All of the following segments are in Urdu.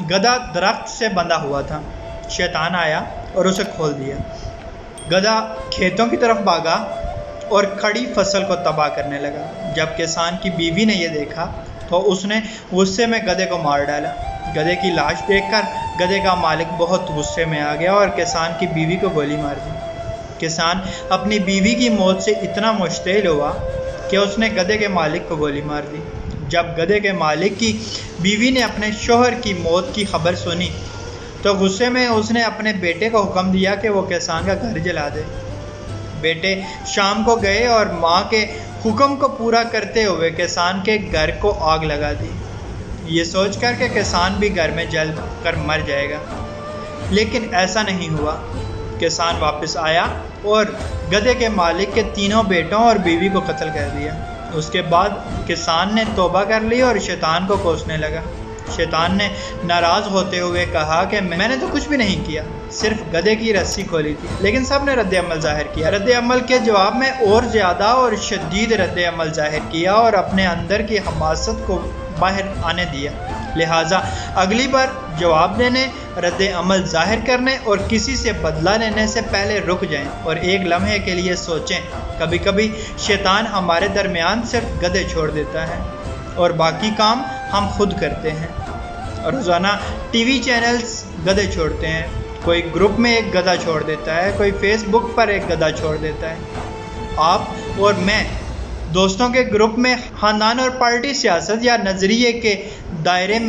گدھا درخت سے بندھا ہوا تھا۔ شیطان آیا اور اسے کھول دیا۔ گدھا کھیتوں کی طرف بھاگا اور کھڑی فصل کو تباہ کرنے لگا۔ جب کسان کی بیوی نے یہ دیکھا تو اس نے غصے میں گدھے کو مار ڈالا۔ گدھے کی لاش دیکھ کر گدھے کا مالک بہت غصے میں آ گیا اور کسان کی بیوی کو گولی مار دی۔ کسان اپنی بیوی کی موت سے اتنا مشتعل ہوا کہ اس نے گدھے کے مالک کو گولی مار دی۔ جب گدھے کے مالک کی بیوی نے اپنے شوہر کی موت کی خبر سنی تو غصے میں اس نے اپنے بیٹے کو حکم دیا کہ وہ کسان کا گھر جلا دے۔ بیٹے شام کو گئے اور ماں کے حکم کو پورا کرتے ہوئے کسان کے گھر کو آگ لگا دی، یہ سوچ کر کہ کسان بھی گھر میں جل کر مر جائے گا۔ لیکن ایسا نہیں ہوا۔ کسان واپس آیا اور گدھے کے مالک کے تینوں بیٹوں اور بیوی کو قتل کر دیا۔ اس کے بعد کسان نے توبہ کر لی اور شیطان کو کوسنے لگا۔ شیطان نے ناراض ہوتے ہوئے کہا کہ میں نے تو کچھ بھی نہیں کیا، صرف گدھے کی رسی کھولی تھی۔ لیکن سب نے رد عمل ظاہر کیا۔ رد عمل کے جواب میں اور زیادہ اور شدید رد عمل ظاہر کیا اور اپنے اندر کی حماست کو باہر آنے دیا۔ لہٰذا اگلی بار جواب دینے، رد عمل ظاہر کرنے اور کسی سے بدلہ لینے سے پہلے رک جائیں اور ایک لمحے کے لیے سوچیں۔ کبھی کبھی شیطان ہمارے درمیان صرف گدھے چھوڑ دیتا ہے اور باقی کام ہم خود کرتے ہیں۔ روزانہ ٹی وی چینلز گدھے چھوڑتے ہیں۔ کوئی گروپ میں ایک گدھا چھوڑ دیتا ہے، کوئی فیس بک پر ایک گدھا چھوڑ دیتا ہے۔ آپ اور میں دوستوں کے گروپ میں خاندان اور پارٹی، سیاست یا نظریے کے دائرے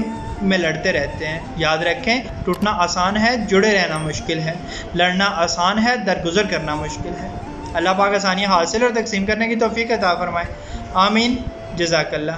میں لڑتے رہتے ہیں۔ یاد رکھیں، ٹوٹنا آسان ہے، جڑے رہنا مشکل ہے۔ لڑنا آسان ہے، درگزر کرنا مشکل ہے۔ اللہ پاک آسانیاں حاصل اور تقسیم کرنے کی توفیق عطا فرمائے۔ آمین۔ جزاک اللہ۔